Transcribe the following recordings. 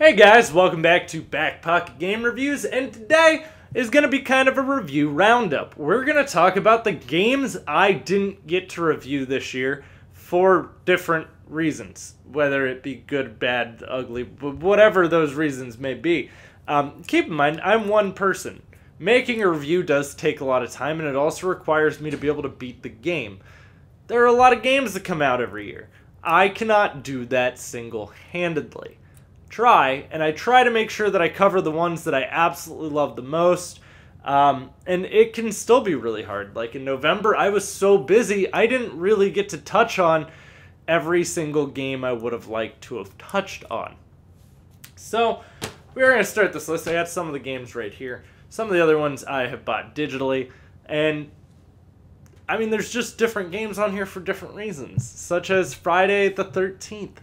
Hey guys, welcome back to Back Pocket Game Reviews, and today is going to be kind of a review roundup. We're going to talk about the games I didn't get to review this year for different reasons, whether it be good, bad, ugly, whatever those reasons may be. Keep in mind, I'm one person. Making a review does take a lot of time, and it also requires me to be able to beat the game. There are a lot of games that come out every year. I cannot do that single-handedly. And I try to make sure that I cover the ones that I absolutely love the most, and it can still be really hard. Like in November, I was so busy, I didn't really get to touch on every single game I would have liked to have touched on. So, we're going to start this list. I got some of the games right here. Some of the other ones I have bought digitally, and I mean, there's just different games on here for different reasons, such as Friday the 13th.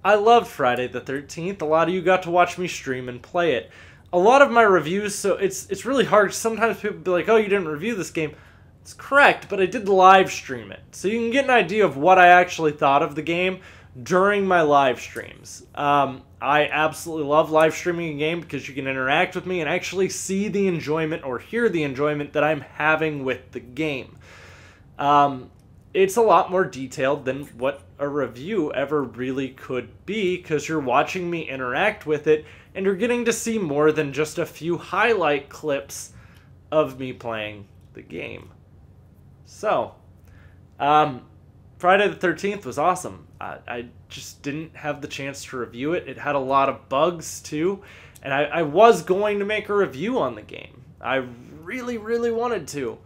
I loved Friday the 13th. A lot of you got to watch me stream and play it. A lot of my reviews, so it's really hard. Sometimes people be like, oh, you didn't review this game. It's correct, but I did live stream it. So you can get an idea of what I actually thought of the game during my live streams. I absolutely love live streaming a game because you can interact with me and actually see the enjoyment or hear the enjoyment that I'm having with the game. It's a lot more detailed than what a review ever really could be because you're watching me interact with it and you're getting to see more than just a few highlight clips of me playing the game. So, Friday the 13th was awesome. I just didn't have the chance to review it. It had a lot of bugs too, and I was going to make a review on the game. I really, really wanted to.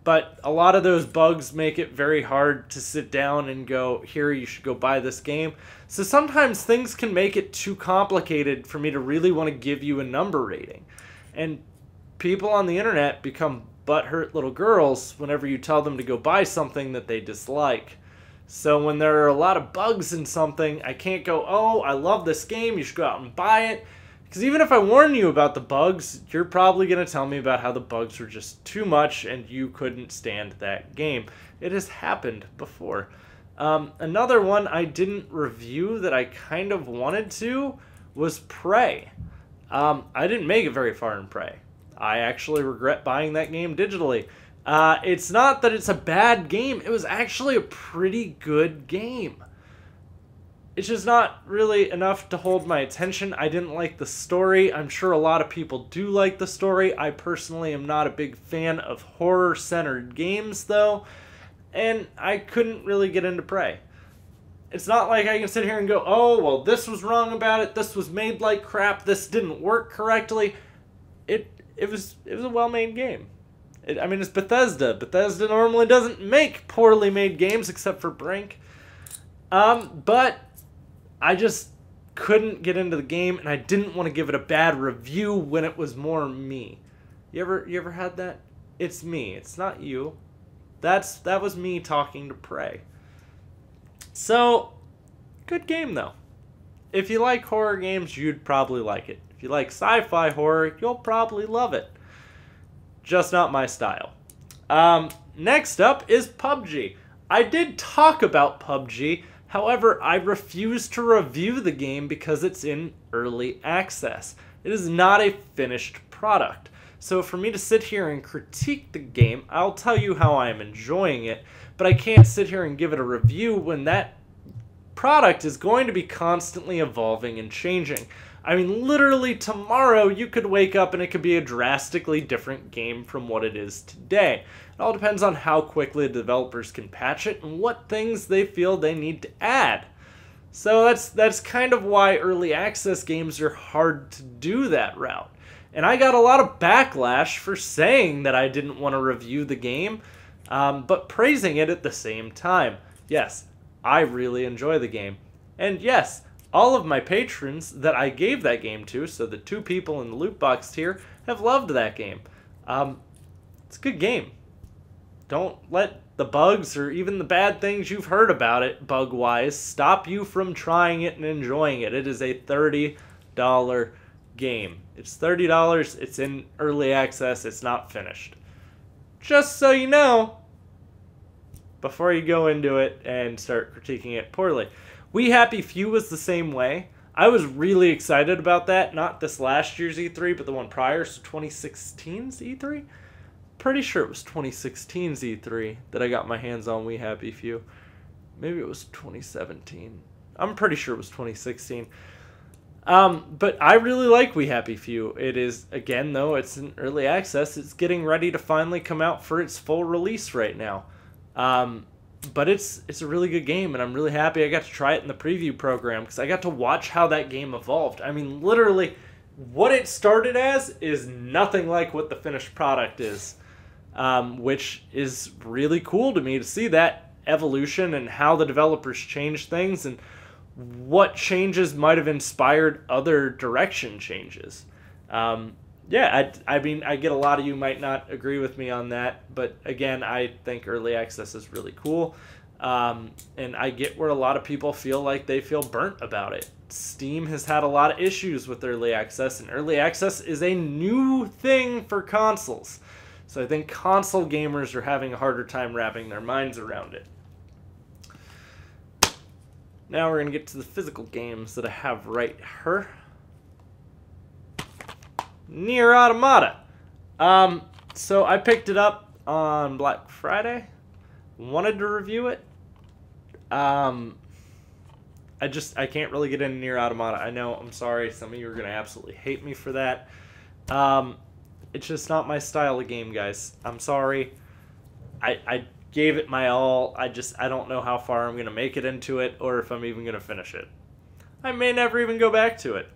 But a lot of those bugs make it very hard to sit down and go, here, you should go buy this game. So sometimes things can make it too complicated for me to really want to give you a number rating. And people on the internet become butthurt little girls whenever you tell them to go buy something that they dislike. So when there are a lot of bugs in something, I can't go, oh, I love this game, you should go out and buy it. Because even if I warn you about the bugs, you're probably going to tell me about how the bugs were just too much and you couldn't stand that game. It has happened before. Another one I didn't review that I kind of wanted to was Prey. I didn't make it very far in Prey. I actually regret buying that game digitally. It's not that it's a bad game. It was actually a pretty good game. It's just not really enough to hold my attention. I didn't like the story. I'm sure a lot of people do like the story. I personally am not a big fan of horror-centered games, though, and I couldn't really get into Prey. It's not like I can sit here and go, oh, well, this was wrong about it, this was made like crap, this didn't work correctly. It was a well-made game. I mean, it's Bethesda. Bethesda normally doesn't make poorly made games except for Brink. But I just couldn't get into the game, and I didn't want to give it a bad review when it was more me. You ever had that? It's me. It's not you. That was me talking to Prey. So, good game though. If you like horror games, you'd probably like it. If you like sci-fi horror, you'll probably love it. Just not my style. Next up is PUBG. I did talk about PUBG. However, I refuse to review the game because it's in early access. It is not a finished product. So for me to sit here and critique the game, I'll tell you how I am enjoying it, but I can't sit here and give it a review when that product is going to be constantly evolving and changing. I mean, literally tomorrow you could wake up and it could be a drastically different game from what it is today. It all depends on how quickly the developers can patch it and what things they feel they need to add. So that's kind of why early access games are hard to do that route. And I got a lot of backlash for saying that I didn't want to review the game, but praising it at the same time. Yes, I really enjoy the game. And yes, all of my patrons that I gave that game to, so the 2 people in the loot box tier, have loved that game. It's a good game. Don't let the bugs or even the bad things you've heard about it, bug-wise, stop you from trying it and enjoying it. It is a $30 game. It's $30, it's in early access, it's not finished. Just so you know, before you go into it and start critiquing it poorly. We Happy Few was the same way. I was really excited about that. Not this last year's E3, but the one prior, so 2016's E3? Pretty sure it was 2016's E3 that I got my hands on We Happy Few. Maybe it was 2017. I'm pretty sure it was 2016. But I really like We Happy Few. It is, again, though, it's in early access. It's getting ready to finally come out for its full release right now. But it's a really good game, and I'm really happy I got to try it in the preview program because I got to watch how that game evolved. I mean, literally, what it started as is nothing like what the finished product is, which is really cool to me to see that evolution and how the developers changed things and what changes might have inspired other direction changes. Yeah, I mean, I get a lot of you might not agree with me on that, but again, I think early access is really cool, and I get where a lot of people feel like they feel burnt about it. Steam has had a lot of issues with early access, and early access is a new thing for consoles. So I think console gamers are having a harder time wrapping their minds around it. Now we're going to get to the physical games that I have right here. Nier Automata. So I picked it up on Black Friday. Wanted to review it. I can't really get into Nier Automata. I know, I'm sorry, some of you are going to absolutely hate me for that. It's just not my style of game, guys. I'm sorry. I gave it my all. I don't know how far I'm going to make it into it or if I'm even going to finish it. I may never even go back to it.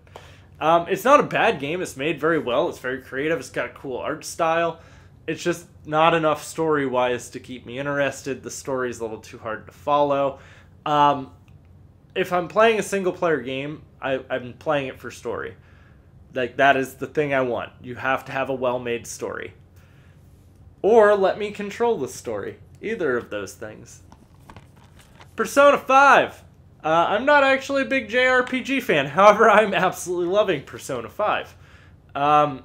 It's not a bad game. It's made very well. It's very creative. It's got a cool art style. It's just not enough story-wise to keep me interested. The story's a little too hard to follow. If I'm playing a single-player game, I'm playing it for story. Like, that is the thing I want. You have to have a well-made story. Or let me control the story. Either of those things. Persona 5. I'm not actually a big JRPG fan. However, I'm absolutely loving Persona 5. I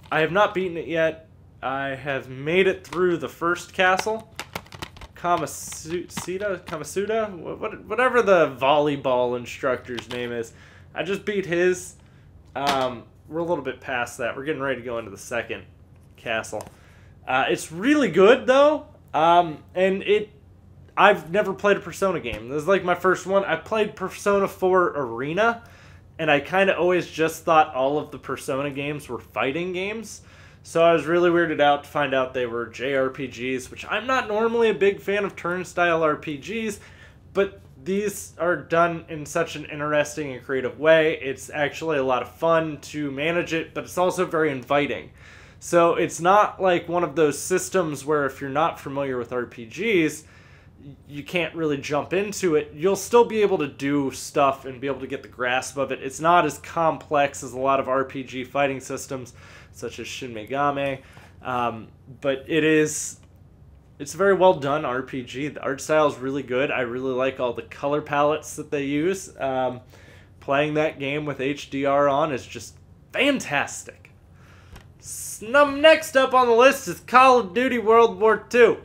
have not beaten it yet. I have made it through the first castle. Kamasuda? Whatever the volleyball instructor's name is. I just beat his. We're a little bit past that. We're getting ready to go into the second castle. It's really good, though. I've never played a Persona game. This is like my first one. I played Persona 4 Arena, and I kind of always just thought all of the Persona games were fighting games. So I was really weirded out to find out they were JRPGs, which I'm not normally a big fan of turn-style RPGs, but these are done in such an interesting and creative way. It's actually a lot of fun to manage it, but it's also very inviting. So it's not like one of those systems where if you're not familiar with RPGs, you can't really jump into it. You'll still be able to do stuff and be able to get the grasp of it. It's not as complex as a lot of RPG fighting systems, such as Shin Megami, but it's a very well done RPG. The art style is really good. I really like all the color palettes that they use. Playing that game with HDR on is just fantastic. Next up on the list is Call of Duty World War II.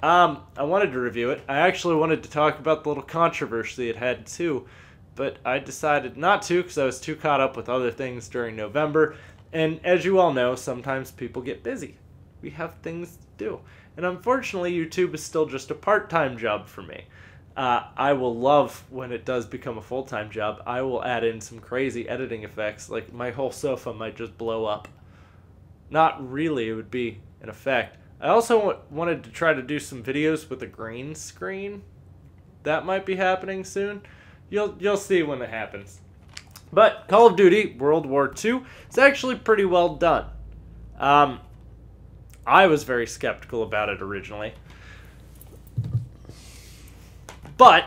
I wanted to review it. I actually wanted to talk about the little controversy it had too, but I decided not to because I was too caught up with other things during November. And as you all know, sometimes people get busy. We have things to do. And unfortunately, YouTube is still just a part-time job for me. I will love when it does become a full-time job. I will add in some crazy editing effects, like my whole sofa might just blow up. Not really, it would be an effect. I also wanted to try to do some videos with a green screen. That might be happening soon. You'll see when it happens. But Call of Duty World War II is actually pretty well done. I was very skeptical about it originally. But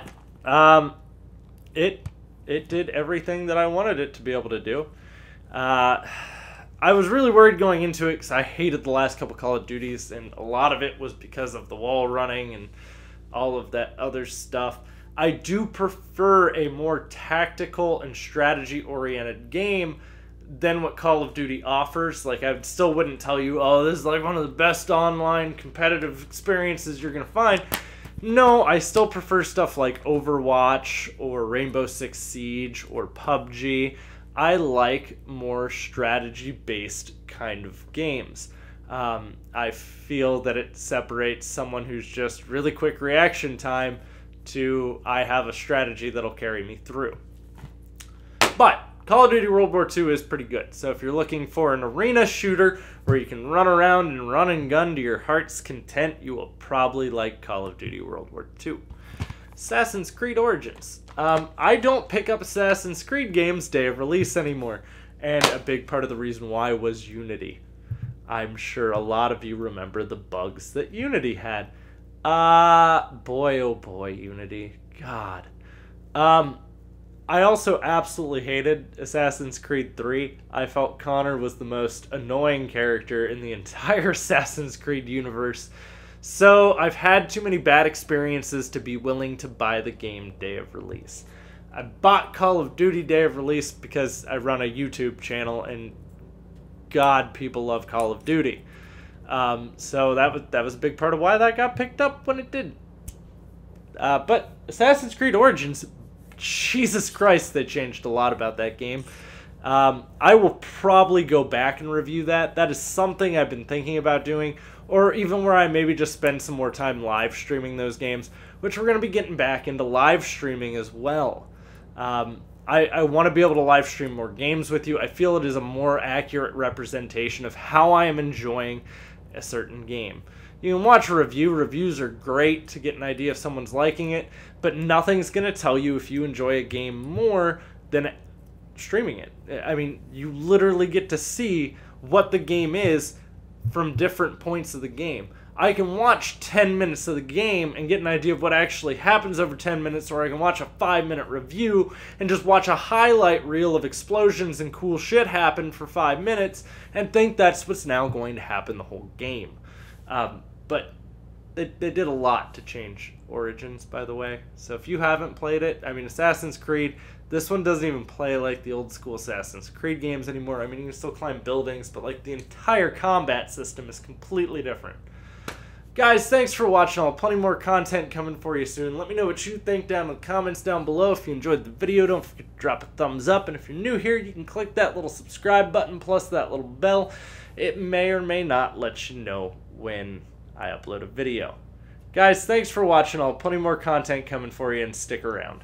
it did everything that I wanted it to be able to do. I was really worried going into it because I hated the last couple Call of Duties, and a lot of it was because of the wall running and all of that other stuff. I do prefer a more tactical and strategy-oriented game than what Call of Duty offers. Like, I still wouldn't tell you, oh, this is like one of the best online competitive experiences you're going to find, No, I still prefer stuff like Overwatch or Rainbow Six Siege or PUBG. I like more strategy-based kind of games. I feel that it separates someone who's just really quick reaction time to I have a strategy that'll carry me through. But Call of Duty World War II is pretty good. So if you're looking for an arena shooter where you can run around and run and gun to your heart's content, you will probably like Call of Duty World War II. Assassin's Creed Origins. I don't pick up Assassin's Creed games day of release anymore. And a big part of the reason why was Unity. I'm sure a lot of you remember the bugs that Unity had. Boy, oh boy, Unity. God. I also absolutely hated Assassin's Creed 3. I felt Connor was the most annoying character in the entire Assassin's Creed universe. So I've had too many bad experiences to be willing to buy the game day of release. I bought Call of Duty day of release because I run a YouTube channel and God, people love Call of Duty. So that was a big part of why that got picked up when it did. But Assassin's Creed Origins, Jesus Christ, they changed a lot about that game. I will probably go back and review that. That is something I've been thinking about doing, or even where I maybe just spend some more time live streaming those games, which we're going to be getting back into live streaming as well. I want to be able to live stream more games with you. I feel it is a more accurate representation of how I am enjoying a certain game. You can watch a review. Reviews are great to get an idea if someone's liking it, but nothing's going to tell you if you enjoy a game more than streaming it. I mean, you literally get to see what the game is from different points of the game. I can watch 10 minutes of the game and get an idea of what actually happens over 10 minutes, or I can watch a 5-minute review and just watch a highlight reel of explosions and cool shit happen for 5 minutes and think that's what's now going to happen the whole game. But they did a lot to change Origins, by the way. So if you haven't played it, I mean, Assassin's Creed, this one doesn't even play like the old school Assassin's Creed games anymore. I mean, you can still climb buildings, but like the entire combat system is completely different. Guys, thanks for watching. I'll have plenty more content coming for you soon. Let me know what you think down in the comments down below. If you enjoyed the video, don't forget to drop a thumbs up. And if you're new here, you can click that little subscribe button plus that little bell. It may or may not let you know when I upload a video. Guys, thanks for watching. I'll have plenty more content coming for you, and stick around.